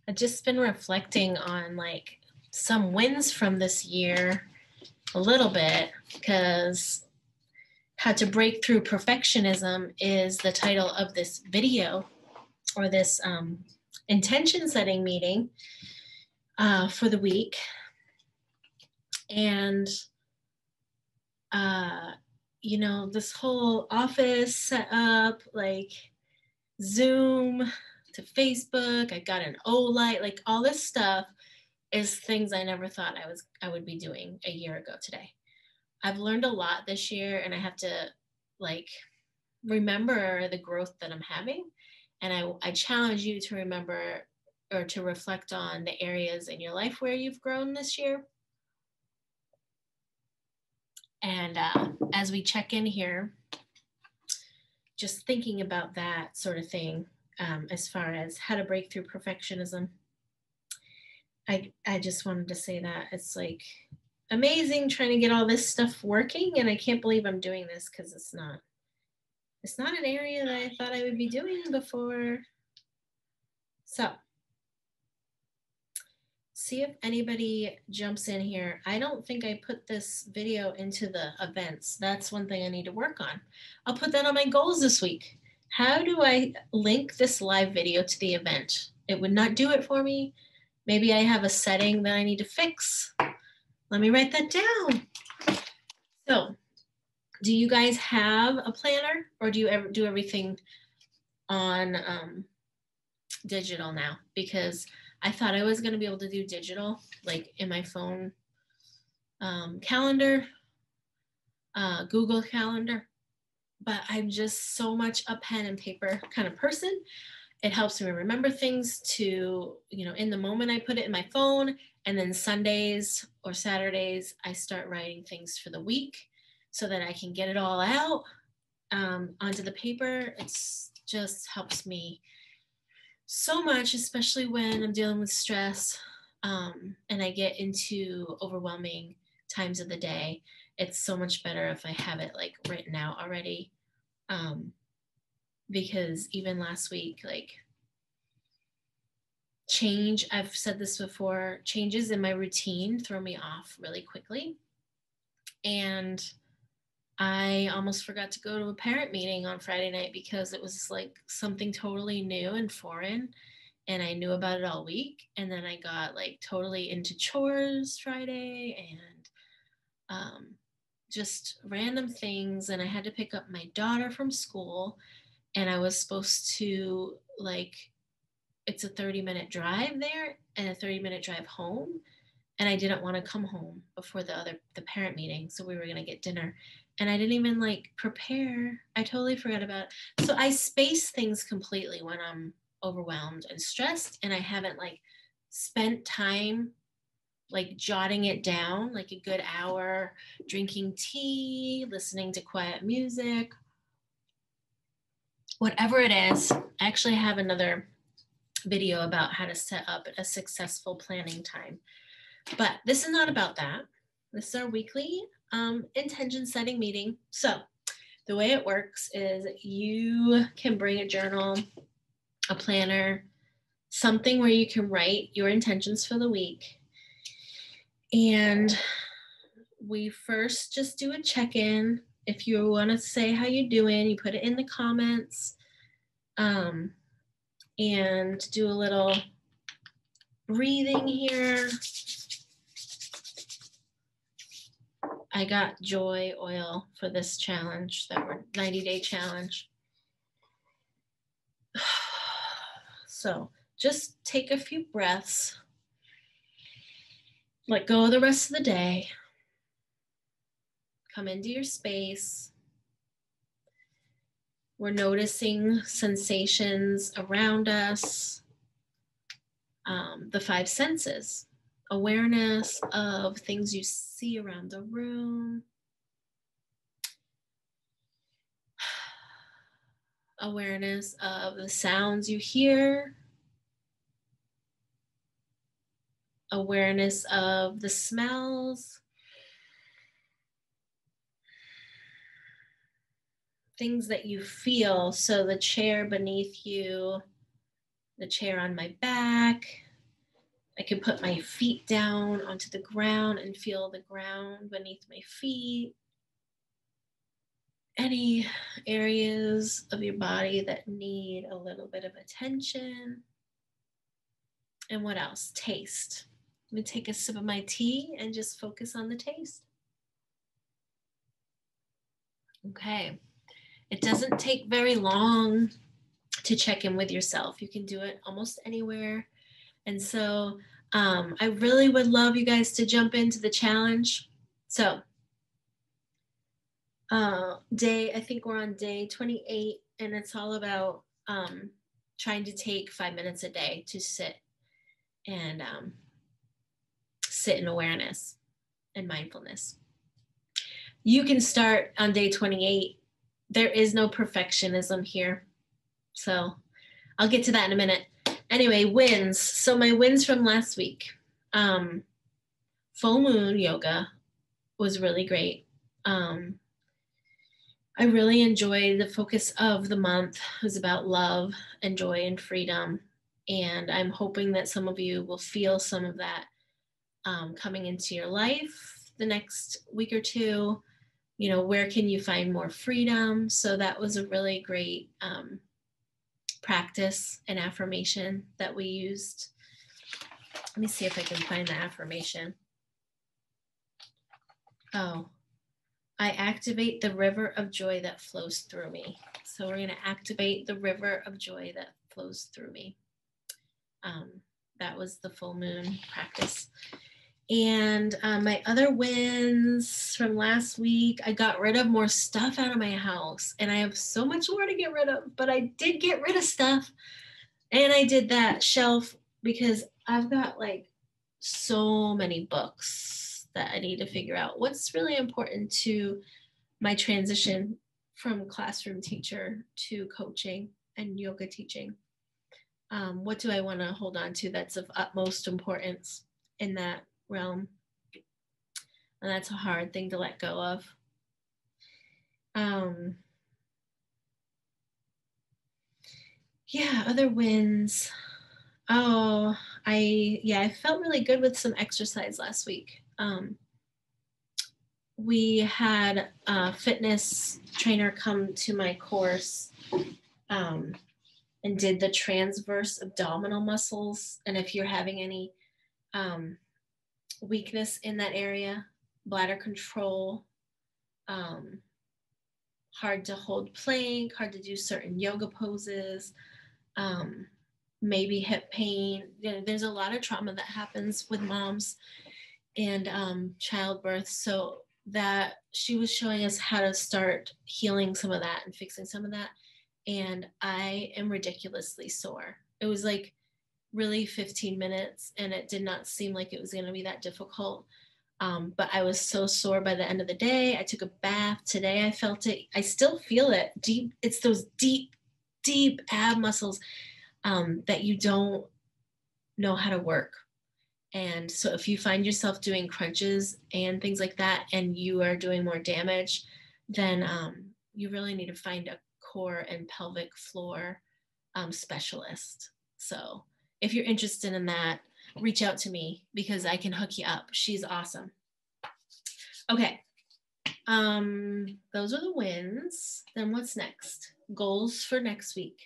I've just been reflecting on like some wins from this year a little bit, because how to break through perfectionism is the title of this video, or this intention setting meeting for the week. And this whole office set up, like Zoom to Facebook, I got an O-Light, like all this stuff is things I never thought I would be doing a year ago today. I've learned a lot this year, and I have to like remember the growth that I'm having. And I challenge you to remember or to reflect on the areas in your life where you've grown this year. And as we check in here, just thinking about that sort of thing, as far as how to break through perfectionism. I just wanted to say that it's like amazing trying to get all this stuff working, and I can't believe I'm doing this because it's not an area that I thought I would be doing before. So see if anybody jumps in here. I don't think I put this video into the events. That's one thing I need to work on. I'll put that on my goals this week. How do I link this live video to the event? It would not do it for me. Maybe I have a setting that I need to fix. Let me write that down. So, do you guys have a planner, or do you ever do everything on digital now? Because I thought I was going to be able to do digital, like in my phone calendar, Google Calendar, but I'm just so much a pen and paper kind of person. It helps me remember things to, in the moment I put it in my phone, and then Sundays or Saturdays, I start writing things for the week so that I can get it all out onto the paper. It's just helps me so much, especially when I'm dealing with stress and I get into overwhelming times of the day. It's so much better if I have it like written out already. Because even last week, like I've said this before, changes in my routine throw me off really quickly. And I almost forgot to go to a parent meeting on Friday night because it was like something totally new and foreign, and I knew about it all week. And then I got like totally into chores Friday and just random things. And I had to pick up my daughter from school, and I was supposed to it's a 30-minute drive there and a 30-minute drive home. And I didn't want to come home before the parent meeting. So we were going to get dinner, and I didn't even prepare. I totally forgot about it. So I space things completely when I'm overwhelmed and stressed, and I haven't spent time jotting it down, like a good hour, drinking tea, listening to quiet music, whatever it is. I actually have another video about how to set up a successful planning time. But this is not about that. This is our weekly intention setting meeting. So the way it works is you can bring a journal, a planner, something where you can write your intentions for the week. And we first just do a check-in. If you want to say how you're doing, you put it in the comments, and do a little breathing here. I got joy oil for this challenge, that 90-day challenge. So just take a few breaths. Let go of the rest of the day. Come into your space. We're noticing sensations around us, the 5 senses, awareness of things you see around the room, awareness of the sounds you hear, awareness of the smells, things that you feel. So the chair beneath you, the chair on my back, I can put my feet down onto the ground and feel the ground beneath my feet. Any areas of your body that need a little bit of attention. And what else? Taste. Let me take a sip of my tea and just focus on the taste. Okay. It doesn't take very long to check in with yourself. You can do it almost anywhere. And so I really would love you guys to jump into the challenge. So I think we're on day 28, and it's all about trying to take 5 minutes a day to sit and sit in awareness and mindfulness. You can start on day 28. There is no perfectionism here. So I'll get to that in a minute. Anyway, wins. So my wins from last week. Full moon yoga was really great. I really enjoyed the focus of the month. It was about love and joy and freedom. And I'm hoping that some of you will feel some of that coming into your life the next week or two. You know, where can you find more freedom? So that was a really great practice and affirmation that we used. Let me see if I can find the affirmation. Oh, I activate the river of joy that flows through me. So we're going to activate the river of joy that flows through me. That was the full moon practice. And my other wins from last week, I got rid of more stuff out of my house. And I have so much more to get rid of, but I did get rid of stuff. And I did that shelf because I've got like so many books that I need to figure out what's really important to my transition from classroom teacher to coaching and yoga teaching. What do I want to hold on to that's of utmost importance in that realm? And that's a hard thing to let go of. Yeah, other wins. Oh, I felt really good with some exercise last week. We had a fitness trainer come to my course and did the transverse abdominal muscles. And if you're having any weakness in that area, bladder control, hard to hold plank, hard to do certain yoga poses, maybe hip pain. You know, there's a lot of trauma that happens with moms and childbirth. So that she was showing us how to start healing some of that and fixing some of that. And I am ridiculously sore. It was like really 15 minutes and it did not seem like it was going to be that difficult. But I was so sore by the end of the day. I took a bath today. I felt it. I still feel it deep. It's those deep ab muscles that you don't know how to work. And so if you find yourself doing crunches and things like that, and you are doing more damage, then you really need to find a core and pelvic floor specialist. So if you're interested in that, reach out to me because I can hook you up. She's awesome. Okay. Those are the wins. Then what's next? Goals for next week.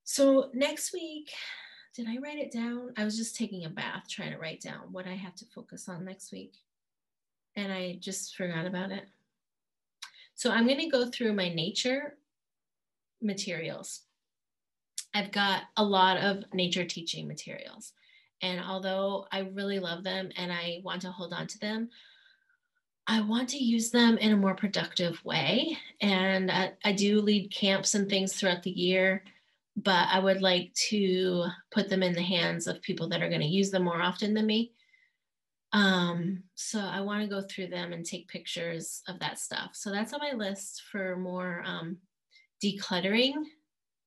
So next week, did I write it down? I was just taking a bath trying to write down what I have to focus on next week. And I just forgot about it. So I'm going to go through my nature materials. I've got a lot of nature teaching materials. And although I really love them and I want to hold on to them, I want to use them in a more productive way. And I do lead camps and things throughout the year, but I would like to put them in the hands of people that are going to use them more often than me. So I want to go through them and take pictures of that stuff. So that's on my list for more decluttering,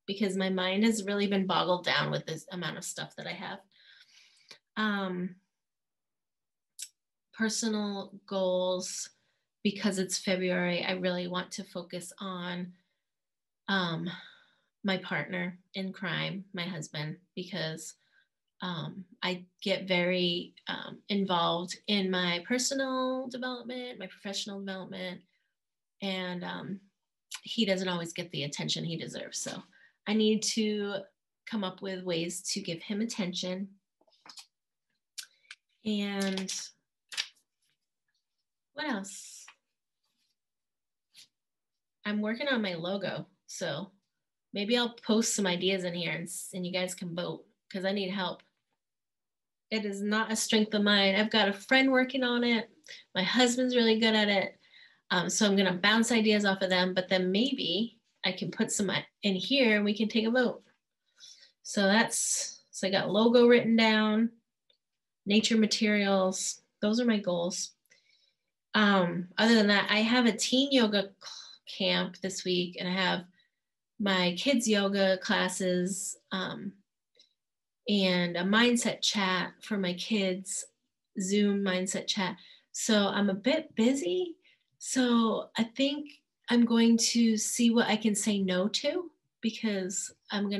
because my mind has really been boggled down with this amount of stuff that I have. Personal goals, because it's February, I really want to focus on my partner in crime, my husband, because I get very involved in my personal development, my professional development, and he doesn't always get the attention he deserves. So I need to come up with ways to give him attention. And what else? I'm working on my logo. So maybe I'll post some ideas in here and you guys can vote because I need help. It is not a strength of mine. I've got a friend working on it. My husband's really good at it. So I'm going to bounce ideas off of them, but then maybe I can put some in here and we can take a vote. So I got logo written down, nature materials. Those are my goals. Other than that, I have a teen yoga camp this week and I have my kids yoga classes and a mindset chat for my kids, Zoom mindset chat. So I'm a bit busy. So I think I'm going to see what I can say no to because I think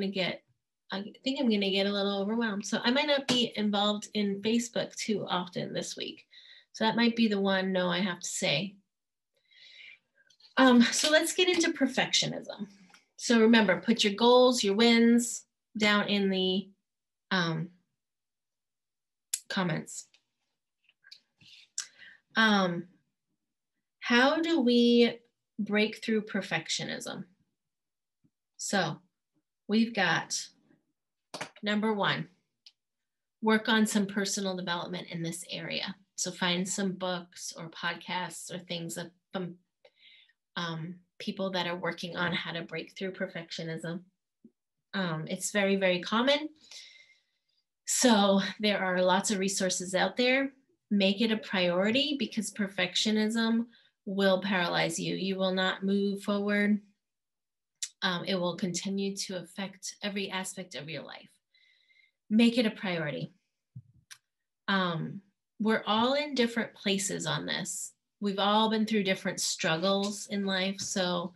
I'm going to get a little overwhelmed. So I might not be involved in Facebook too often this week. So that might be the one no I have to say. So let's get into perfectionism. So remember, put your goals, your wins down in the comments. How do we break through perfectionism? So we've got number one, work on some personal development in this area. So find some books or podcasts or things from people that are working on how to break through perfectionism. It's very, very common. So there are lots of resources out there. Make it a priority because perfectionism will paralyze you. You will not move forward. It will continue to affect every aspect of your life. Make it a priority. We're all in different places on this. We've all been through different struggles in life. So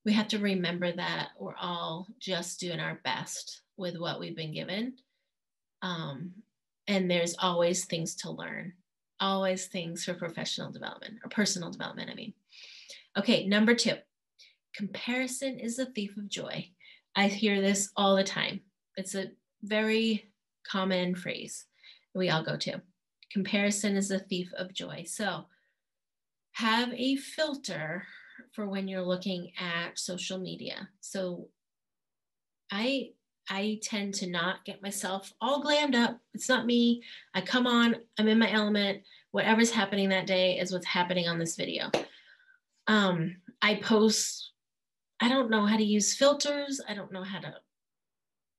we have to remember that we're all just doing our best with what we've been given. And there's always things to learn, always things for professional development or personal development, I mean. Okay, number two, comparison is the thief of joy. I hear this all the time. It's a very common phrase we all go to. Comparison is the thief of joy. So have a filter for when you're looking at social media. So I tend to not get myself all glammed up. It's not me. I come on, I'm in my element. Whatever's happening that day is what's happening on this video. I post, I don't know how to use filters. I don't know how to,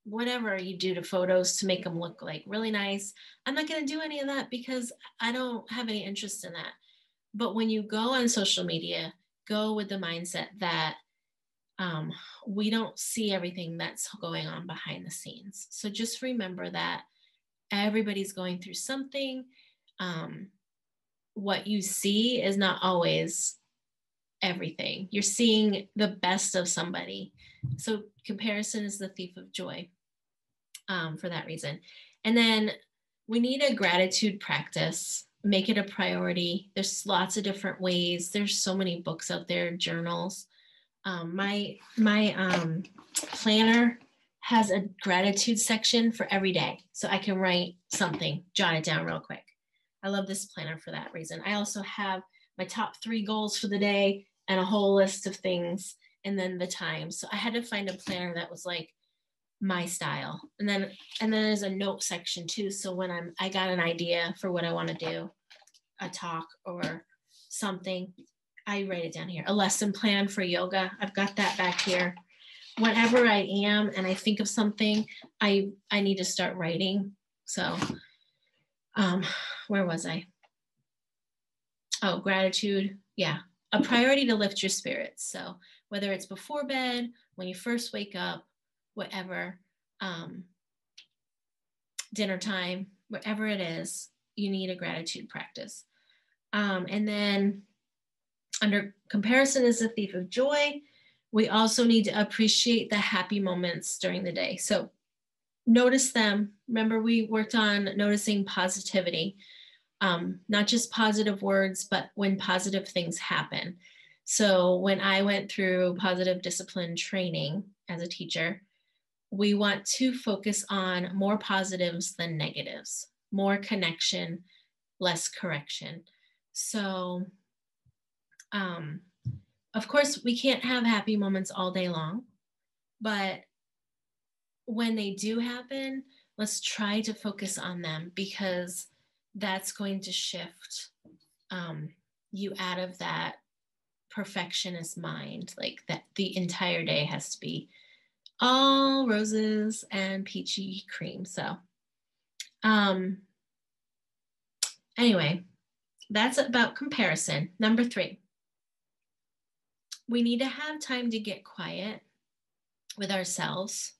whatever you do to photos to make them look like really nice. I'm not going to do any of that because I don't have any interest in that. But when you go on social media, go with the mindset that we don't see everything that's going on behind the scenes. So just remember that everybody's going through something. What you see is not always everything. You're seeing the best of somebody. So comparison is the thief of joy for that reason. And then we need a gratitude practice. Make it a priority. There's lots of different ways. There's so many books out there, journals. My planner has a gratitude section for every day. So I can write something, jot it down real quick. I love this planner for that reason. I also have my top 3 goals for the day and a whole list of things and then the time. So I had to find a planner that was like my style. And then there's a note section too. So when I got an idea for what I want to do, a talk or something, I write it down here. A lesson plan for yoga. I've got that back here. Whenever I am and I think of something, I need to start writing. So where was I? Oh, gratitude. Yeah. A priority to lift your spirits. So whether it's before bed, when you first wake up, whatever, dinner time, whatever it is, you need a gratitude practice. And then under comparison is the thief of joy. We also need to appreciate the happy moments during the day. So notice them. Remember, we worked on noticing positivity, not just positive words, but when positive things happen. So when I went through positive discipline training as a teacher, we want to focus on more positives than negatives, more connection, less correction. So, of course, we can't have happy moments all day long, but when they do happen, let's try to focus on them, because that's going to shift you out of that perfectionist mind, like that the entire day has to be all roses and peachy cream. So anyway, that's about comparison. Number 3, we need to have time to get quiet with ourselves,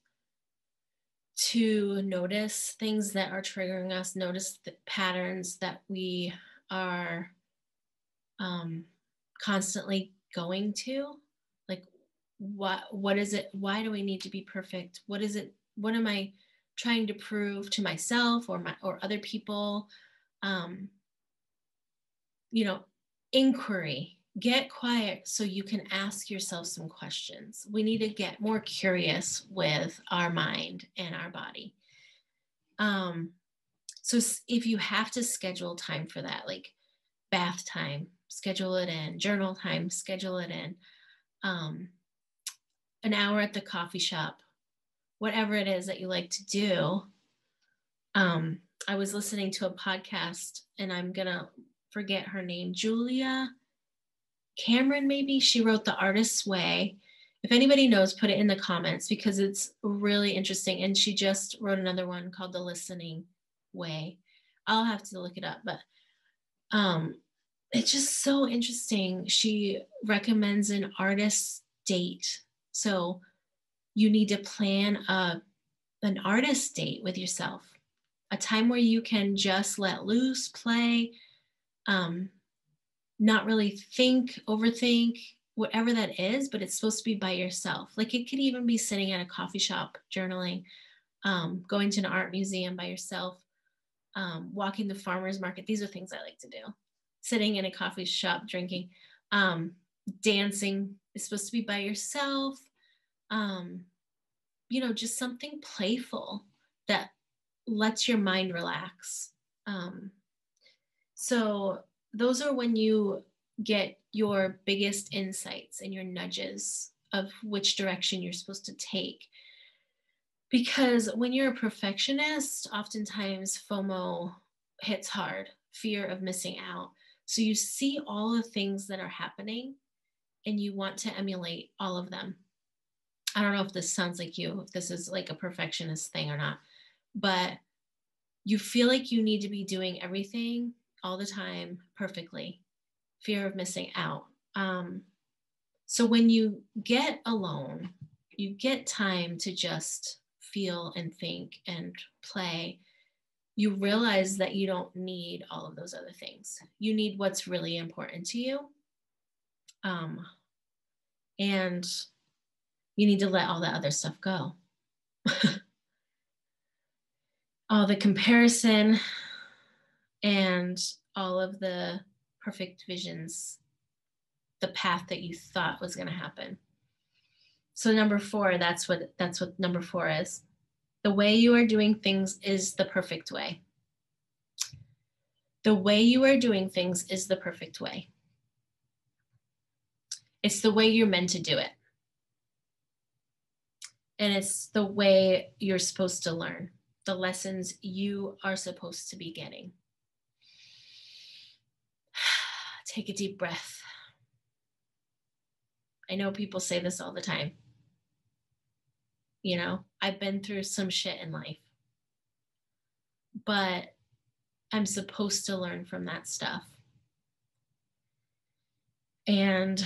to notice things that are triggering us, notice the patterns that we are constantly going to. Like, what is it? Why do we need to be perfect? What is it? What am I trying to prove to myself or other people? Inquiry. Get quiet so you can ask yourself some questions. We need to get more curious with our mind and our body. So if you have to schedule time for that, like bath time, schedule it in, journal time, schedule it in, an hour at the coffee shop, whatever it is that you like to do. I was listening to a podcast, and I'm going to forget her name, Julia Cameron, maybe. She wrote The Artist's Way. If anybody knows, put it in the comments, because it's really interesting. And she just wrote another one called The Listening Way. I'll have to look it up, but it's just so interesting. She recommends an artist's date. So you need to plan an artist date with yourself, a time where you can just let loose, play, not really think, overthink, whatever that is, but it's supposed to be by yourself. Like, it could even be sitting at a coffee shop journaling, going to an art museum by yourself, walking the farmer's market. These are things I like to do. Sitting in a coffee shop drinking, dancing is supposed to be by yourself. Just something playful that lets your mind relax. So those are when you get your biggest insights and your nudges of which direction you're supposed to take. Because when you're a perfectionist, oftentimes FOMO hits hard, fear of missing out. So you see all the things that are happening and you want to emulate all of them. I don't know if this sounds like you, if this is like a perfectionist thing or not, but you feel like you need to be doing everything all the time perfectly, fear of missing out. So when you get alone, you get time to just feel and think and play, you realize that you don't need all of those other things. You need what's really important to you. And you need to let all that other stuff go. All the comparison and all of the perfect visions, the path that you thought was going to happen. So number 4, that's what number 4 is. The way you are doing things is the perfect way. The way you are doing things is the perfect way. It's the way you're meant to do it. And it's the way you're supposed to learn, the lessons you are supposed to be getting. Take a deep breath. I know people say this all the time. I've been through some shit in life, but I'm supposed to learn from that stuff. And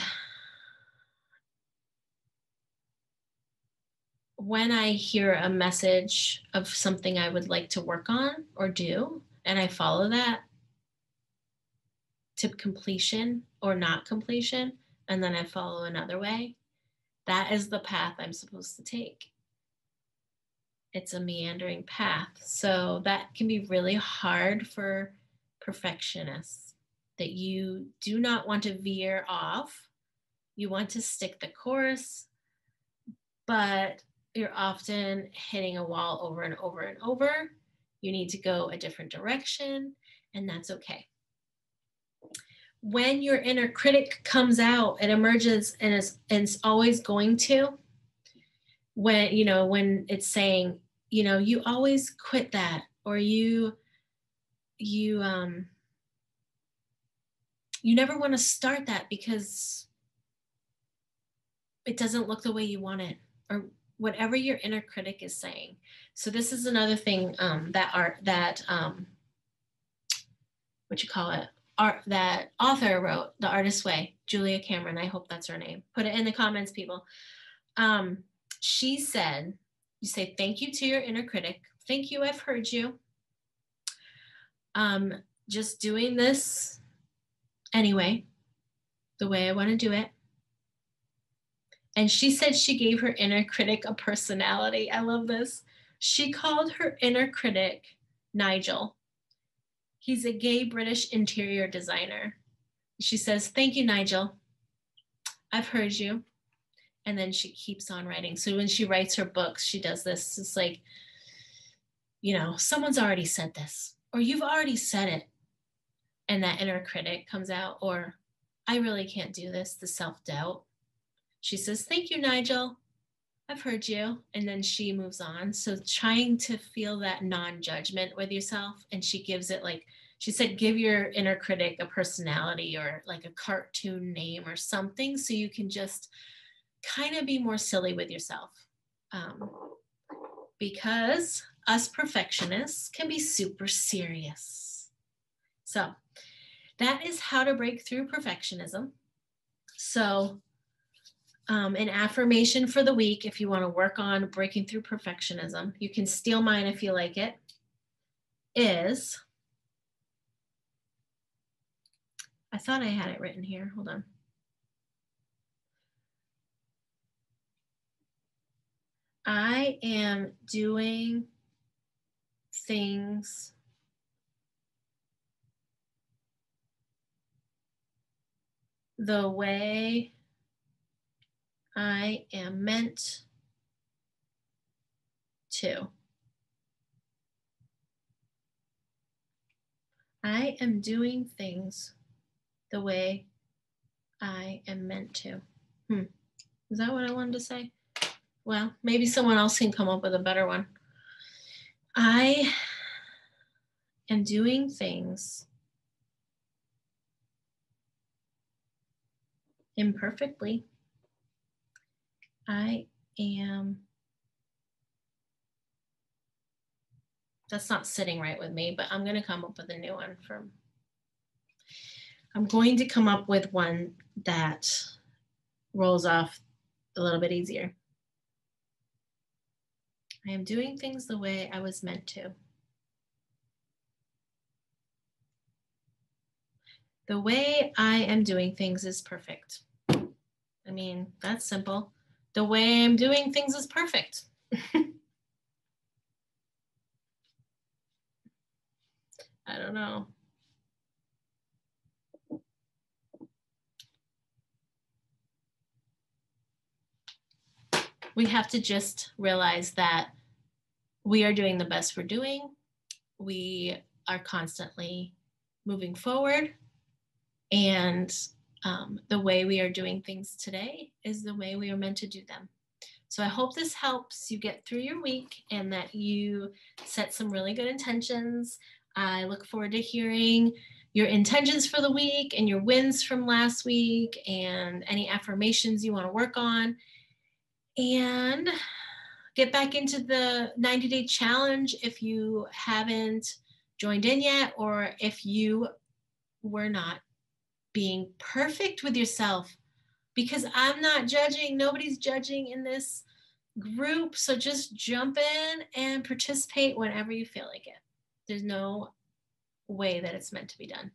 when I hear a message of something I would like to work on or do, and I follow that to completion or not completion, and then I follow another way, that is the path I'm supposed to take. it's a meandering path. So that can be really hard for perfectionists, that you do not want to veer off. You want to stick the course, but you're often hitting a wall over and over and over. You need to go a different direction, and that's okay. When your inner critic comes out, it emerges, and it's always going to. When it's saying, you always quit that, or you never want to start that because it doesn't look the way you want it, or whatever your inner critic is saying. So this is another thing that that author wrote, The Artist's Way, Julia Cameron. I hope that's her name. Put it in the comments, people. She said, you say thank you to your inner critic. Thank you, I've heard you. Just doing this anyway, the way I want to do it. And she said she gave her inner critic a personality. I love this. She called her inner critic Nigel. He's a gay British interior designer. She says, thank you, Nigel. I've heard you. And then she keeps on writing. So when she writes her books, she does this. It's like, someone's already said this, or you've already said it. And that inner critic comes out, or I really can't do this, the self-doubt. She says, thank you, Nigel. I've heard you. And then she moves on. So trying to feel that non-judgment with yourself. And she gives it, like, she said, give your inner critic a personality or like a cartoon name or something, so you can just kind of be more silly with yourself. Because us perfectionists can be super serious. So that is how to break through perfectionism. So an affirmation for the week, if you want to work on breaking through perfectionism, you can steal mine if you like it, is, I thought I had it written here. Hold on. I am doing things the way I am meant to. I am doing things the way I am meant to. Is that what I wanted to say? Well, maybe someone else can come up with a better one. I am doing things imperfectly. That's not sitting right with me, but I'm going to come up with a new one. I'm going to come up with one that rolls off a little bit easier. I am doing things the way I was meant to. The way I am doing things is perfect. I mean, that's simple. The way I'm doing things is perfect. I don't know. We have to just realize that we are doing the best we're doing. We are constantly moving forward. And the way we are doing things today is the way we are meant to do them. So I hope this helps you get through your week and that you set some really good intentions. I look forward to hearing your intentions for the week and your wins from last week and any affirmations you want to work on. And get back into the 90-day challenge if you haven't joined in yet, or if you were not being perfect with yourself, because I'm not judging. Nobody's judging in this group. So just jump in and participate whenever you feel like it. There's no way that it's meant to be done.